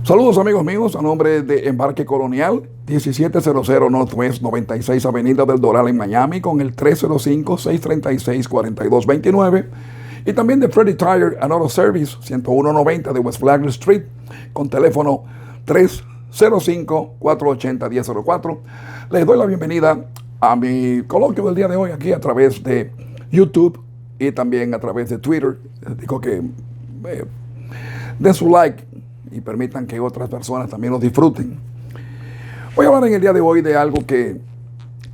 Saludos amigos míos, a nombre de Embarque Colonial, 1700 Northwest 96 Avenida del Doral en Miami, con el 305-636-4229. Y también de Freddy Tire and Auto Service, 10190 de West Flagler Street, con teléfono 305-480-1004. Les doy la bienvenida a mi coloquio del día de hoy aquí a través de YouTube y también a través de Twitter. Les digo que den su like y permitan que otras personas también los disfruten. Voy a hablar en el día de hoy de algo que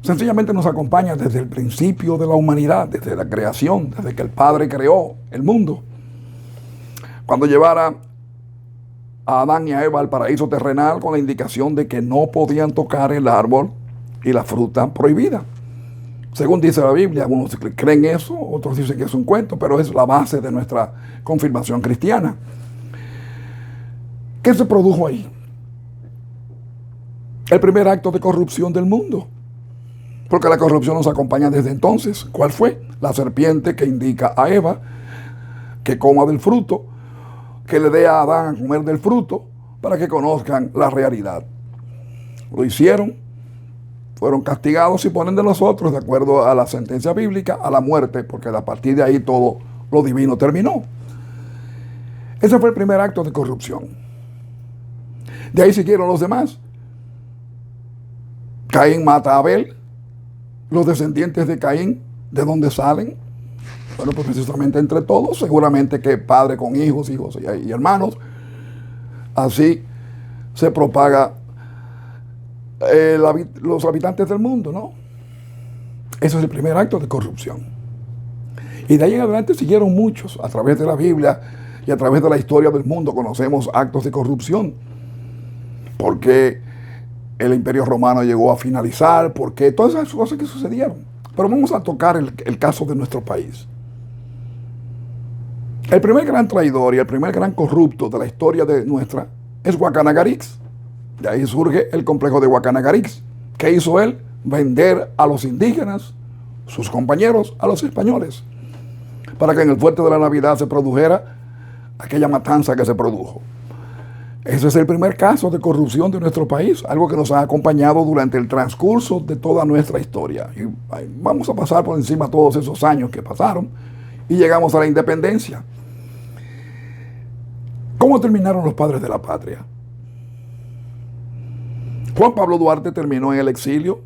sencillamente nos acompaña desde el principio de la humanidad, desde la creación, desde que el Padre creó el mundo. Cuando llevara a Adán y a Eva al paraíso terrenal con la indicación de que no podían tocar el árbol y la fruta prohibida. Según dice la Biblia, algunos creen eso, otros dicen que es un cuento, pero es la base de nuestra confirmación cristiana. ¿Qué se produjo ahí? El primer acto de corrupción del mundo. Porque la corrupción nos acompaña desde entonces. ¿Cuál fue? La serpiente que indica a Eva que coma del fruto, que le dé a Adán a comer del fruto, para que conozcan la realidad. Lo hicieron, fueron castigados y ponen de nosotros, de acuerdo a la sentencia bíblica, a la muerte, porque a partir de ahí todo lo divino terminó. Ese fue el primer acto de corrupción. De ahí siguieron los demás. Caín mata a Abel. Los descendientes de Caín, ¿de dónde salen? Bueno, pues precisamente entre todos, seguramente que padre con hijos y hermanos. Así se propaga los habitantes del mundo, ¿no? Ese es el primer acto de corrupción. Y de ahí en adelante siguieron muchos. A través de la Biblia y a través de la historia del mundo conocemos actos de corrupción. Porque el Imperio Romano llegó a finalizar, porque todas esas cosas que sucedieron. Pero vamos a tocar el caso de nuestro país. El primer gran traidor y el primer gran corrupto de la historia de nuestra es Guacanagarix. De ahí surge el complejo de Guacanagarix. ¿Qué hizo él? Vender a los indígenas, sus compañeros, a los españoles, para que en el fuerte de la Navidad se produjera aquella matanza que se produjo. Ese es el primer caso de corrupción de nuestro país, algo que nos ha acompañado durante el transcurso de toda nuestra historia. Y vamos a pasar por encima todos esos años que pasaron y llegamos a la independencia. ¿Cómo terminaron los padres de la patria? Juan Pablo Duarte terminó en el exilio,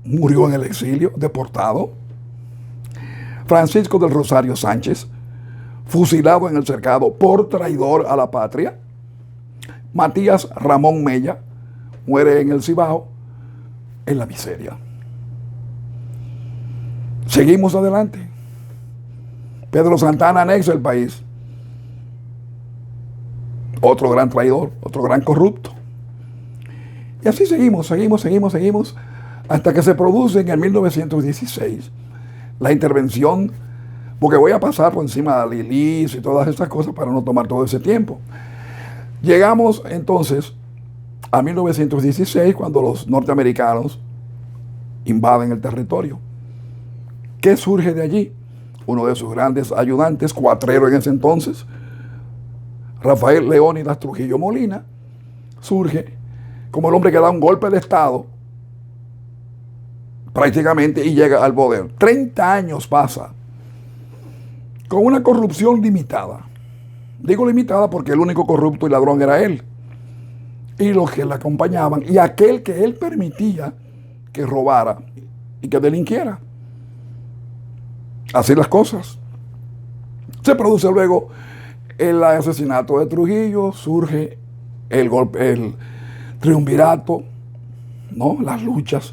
murió en el exilio, deportado. Francisco del Rosario Sánchez, fusilado en el Cercado por traidor a la patria. Matías Ramón Mella muere en el Cibao, en la miseria. Seguimos adelante. Pedro Santana anexa el país. Otro gran traidor, otro gran corrupto. Y así seguimos, hasta que se produce en el 1916 la intervención, porque voy a pasar por encima de Lilis y todas estas cosas para no tomar todo ese tiempo. Llegamos entonces a 1916, cuando los norteamericanos invaden el territorio. ¿Qué surge de allí? Uno de sus grandes ayudantes, cuatrero en ese entonces, Rafael Leónidas Trujillo Molina, surge como el hombre que da un golpe de Estado prácticamente y llega al poder. 30 años pasa con una corrupción limitada. Digo limitada porque el único corrupto y ladrón era él. Y los que le acompañaban y aquel que él permitía que robara y que delinquiera. Así las cosas. Se produce luego el asesinato de Trujillo, surge el golpe, el triunvirato, ¿no? Las luchas.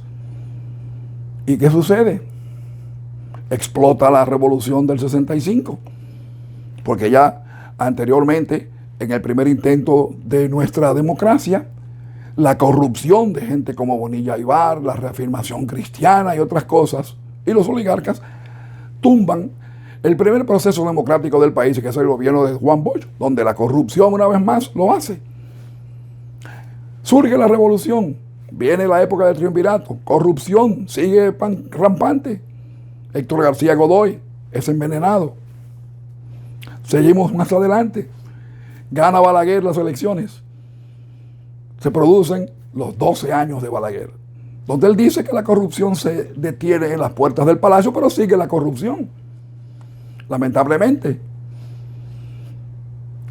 ¿Y qué sucede? Explota la revolución del 65. Porque ya anteriormente, en el primer intento de nuestra democracia, la corrupción de gente como Bonilla Aybar, la reafirmación cristiana y otras cosas, y los oligarcas tumban el primer proceso democrático del país, que es el gobierno de Juan Bosch, donde la corrupción una vez más lo hace. Surge la revolución, viene la época del triunvirato, corrupción sigue rampante. Héctor García Godoy es envenenado. Seguimos más adelante. Gana Balaguer las elecciones. se producen los 12 años de Balaguer, donde él dice que la corrupción se detiene en las puertas del palacio, pero sigue la corrupción. Lamentablemente,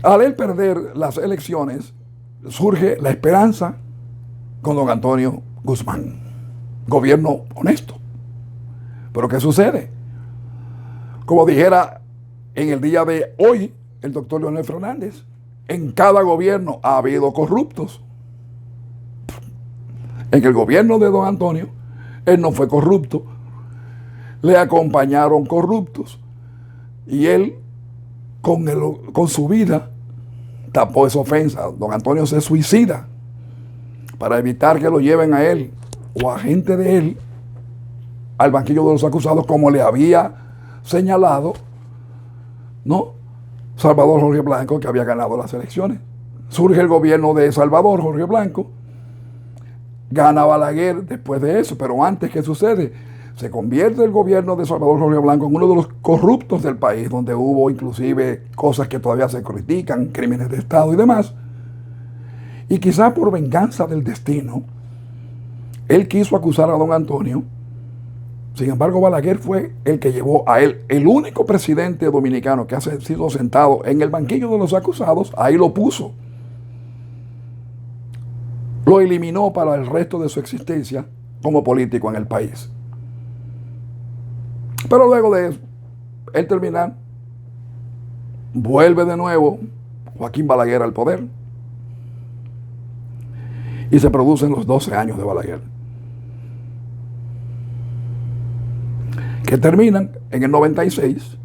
al él perder las elecciones, surge la esperanza con don Antonio Guzmán. Gobierno honesto. Pero ¿qué sucede? Como dijera en el día de hoy el doctor Leonel Fernández, en cada gobierno ha habido corruptos. En el gobierno de don Antonio, él no fue corrupto, le acompañaron corruptos y él con su vida tapó esa ofensa. Don Antonio se suicida para evitar que lo lleven a él o a gente de él al banquillo de los acusados, como le había señalado, ¿no?, Salvador Jorge Blanco, que había ganado las elecciones. Surge el gobierno de Salvador Jorge Blanco, gana Balaguer después de eso, pero antes, ¿qué sucede? Se convierte el gobierno de Salvador Jorge Blanco en uno de los corruptos del país, donde hubo inclusive cosas que todavía se critican, crímenes de Estado y demás. Y quizás por venganza del destino, él quiso acusar a don Antonio. Sin embargo, Balaguer fue el que llevó a él, el único presidente dominicano que ha sido sentado en el banquillo de los acusados, ahí lo puso. Lo eliminó para el resto de su existencia como político en el país. Pero luego de él terminar, vuelve de nuevo Joaquín Balaguer al poder y se producen los 12 años de Balaguer, que terminan en el 96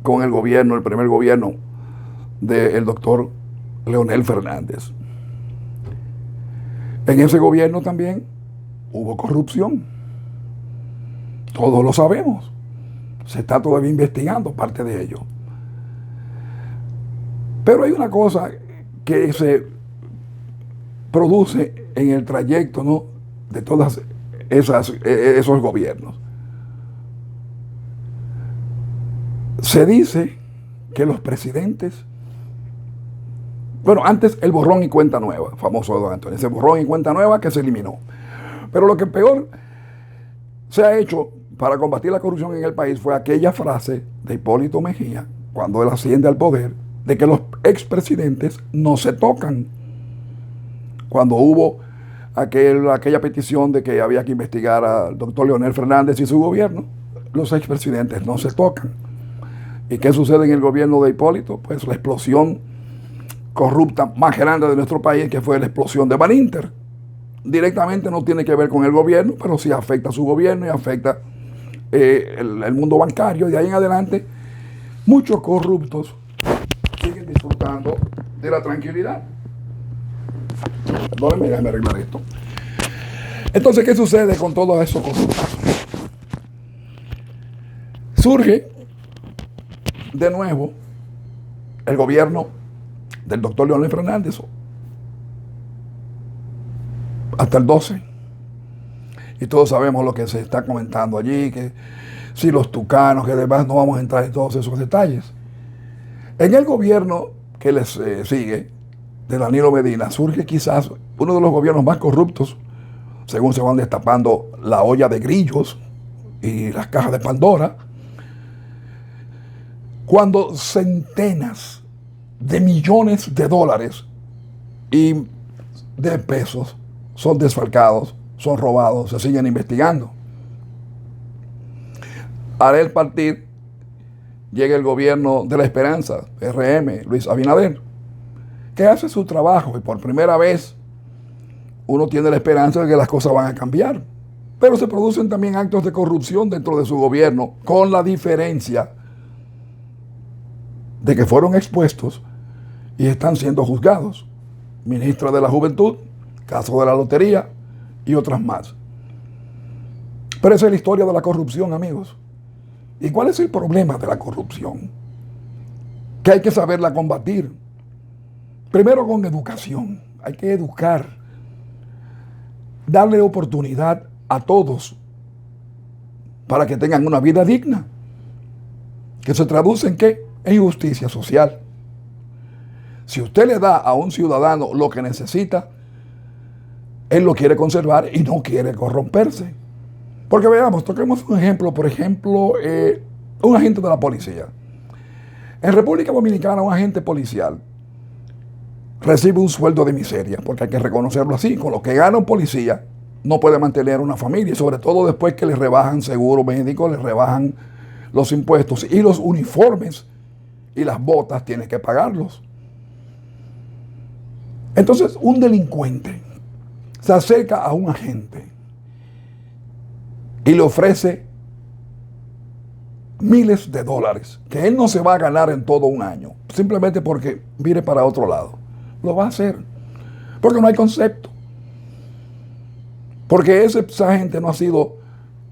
con el gobierno, el primer gobierno del doctor Leonel Fernández. En ese gobierno también hubo corrupción. Todos lo sabemos. Se está todavía investigando parte de ello. Pero hay una cosa que se produce en el trayecto, ¿no?, de todos esos gobiernos. Se dice que los presidentes, bueno, antes el borrón y cuenta nueva, famoso de don Antonio, ese borrón y cuenta nueva que se eliminó. Pero lo que peor se ha hecho para combatir la corrupción en el país fue aquella frase de Hipólito Mejía, cuando él asciende al poder, de que los expresidentes no se tocan. Cuando hubo aquella petición de que había que investigar al doctor Leonel Fernández y su gobierno, los expresidentes no se tocan. ¿Y qué sucede en el gobierno de Hipólito? Pues la explosión corrupta más grande de nuestro país, que fue la explosión de Baninter. Directamente no tiene que ver con el gobierno, pero sí afecta a su gobierno y afecta el mundo bancario. Y de ahí en adelante, muchos corruptos siguen disfrutando de la tranquilidad. Perdónenme, déjame arreglar esto. Entonces, ¿qué sucede con todos esos corruptos? Surge de nuevo el gobierno del doctor Leonel Fernández hasta el 12. Y todos sabemos lo que se está comentando allí, que si los tucanos, que además no vamos a entrar en todos esos detalles. En el gobierno que les sigue, de Danilo Medina, surge quizás uno de los gobiernos más corruptos, según se van destapando la olla de grillos y las cajas de Pandora, cuando centenas de millones de dólares y de pesos son desfalcados, son robados, se siguen investigando. Al él partir, llega el gobierno de la esperanza, RM, Luis Abinader, que hace su trabajo y por primera vez uno tiene la esperanza de que las cosas van a cambiar. Pero se producen también actos de corrupción dentro de su gobierno, con la diferencia de que fueron expuestos y están siendo juzgados. Ministra de la Juventud, caso de la lotería y otras más. Pero esa es la historia de la corrupción, amigos. ¿Y cuál es el problema de la corrupción? Que hay que saberla combatir. Primero con educación. Hay que educar. Darle oportunidad a todos para que tengan una vida digna. Que se traduce en ¿qué? En justicia social. Si usted le da a un ciudadano lo que necesita, él lo quiere conservar y no quiere corromperse. Porque veamos, toquemos un ejemplo, por ejemplo, un agente de la policía. En República Dominicana, un agente policial recibe un sueldo de miseria, porque hay que reconocerlo así. Con lo que gana un policía, no puede mantener una familia, y sobre todo después que le rebajan seguro médico, le rebajan los impuestos y los uniformes y las botas, tiene que pagarlos. Entonces, un delincuente se acerca a un agente y le ofrece miles de dólares que él no se va a ganar en todo un año, simplemente porque mire para otro lado. Lo va a hacer, porque no hay concepto. Porque ese agente no ha sido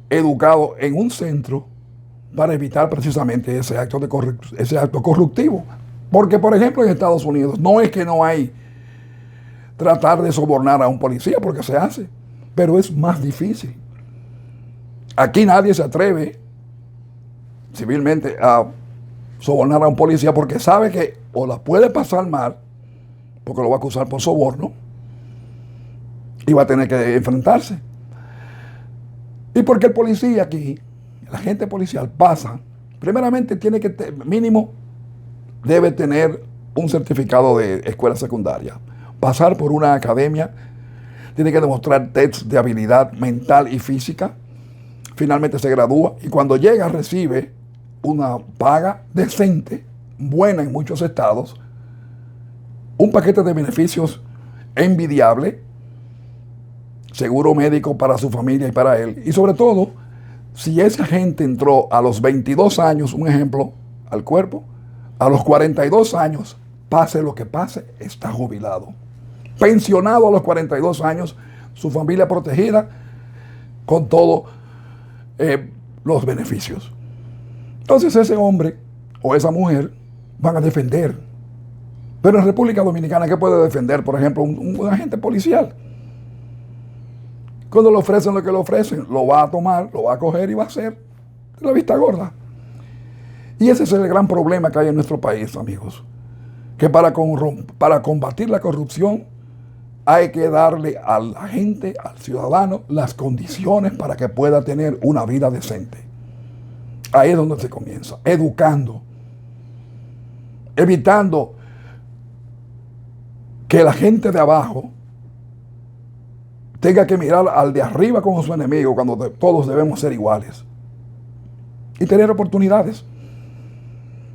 educado en un centro para evitar precisamente ese acto corruptivo. Porque, por ejemplo, en Estados Unidos, no es que no hay tratar de sobornar a un policía, porque se hace, pero es más difícil. Aquí nadie se atreve civilmente a sobornar a un policía porque sabe que o la puede pasar mal, porque lo va a acusar por soborno, y va a tener que enfrentarse. Y porque el policía aquí, el agente policial pasa, primeramente tiene que, mínimo, debe tener un certificado de escuela secundaria, pasar por una academia, tiene que demostrar test de habilidad mental y física, finalmente se gradúa y cuando llega recibe una paga decente, buena en muchos estados, un paquete de beneficios envidiable, seguro médico para su familia y para él. Y sobre todo, si esa gente entró a los 22 años, un ejemplo, al cuerpo, a los 42 años, pase lo que pase, está jubilado. Pensionado a los 42 años, su familia protegida con todos los beneficios. Entonces ese hombre o esa mujer van a defender. Pero en República Dominicana, ¿qué puede defender, por ejemplo, un agente policial? Cuando le ofrecen lo que le ofrecen, lo va a tomar, lo va a coger y va a hacer de la vista gorda. Y ese es el gran problema que hay en nuestro país, amigos. Que para combatir la corrupción hay que darle a la gente, al ciudadano, las condiciones para que pueda tener una vida decente. Ahí es donde se comienza, educando, evitando que la gente de abajo tenga que mirar al de arriba como su enemigo cuando todos debemos ser iguales. Y tener oportunidades.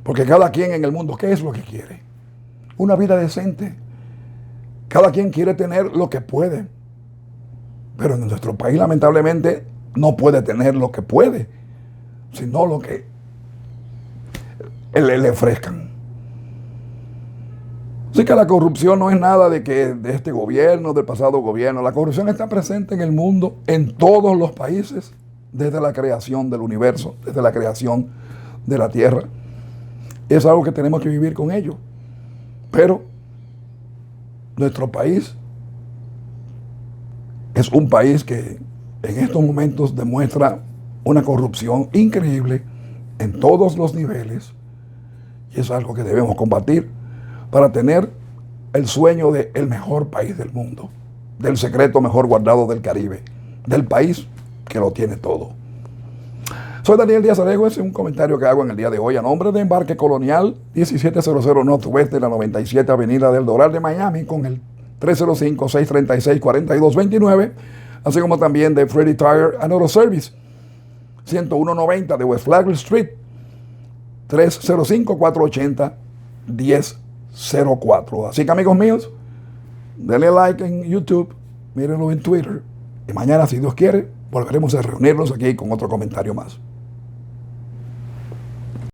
Porque cada quien en el mundo, ¿qué es lo que quiere? Una vida decente. Cada quien quiere tener lo que puede. Pero en nuestro país, lamentablemente, no puede tener lo que puede, sino lo que le ofrezcan. Así que la corrupción no es nada de este gobierno, del pasado gobierno. La corrupción está presente en el mundo, en todos los países, desde la creación del universo, desde la creación de la tierra. Es algo que tenemos que vivir con ello. Pero nuestro país es un país que en estos momentos demuestra una corrupción increíble en todos los niveles. Y es algo que debemos combatir para tener el sueño del mejor país del mundo, del secreto mejor guardado del Caribe, del país que lo tiene todo. Soy Daniel Díaz Arejo, ese es un comentario que hago en el día de hoy a nombre de Embarque Colonial, 1700 Northwest de la 97 Avenida del Doral de Miami, con el 305-636-4229, así como también de Freddy Tire and Auto Service, 10190 de West Flagler Street, 305-480-1004. Así que, amigos míos, denle like en YouTube, mírenlo en Twitter y mañana, si Dios quiere, volveremos a reunirnos aquí con otro comentario más.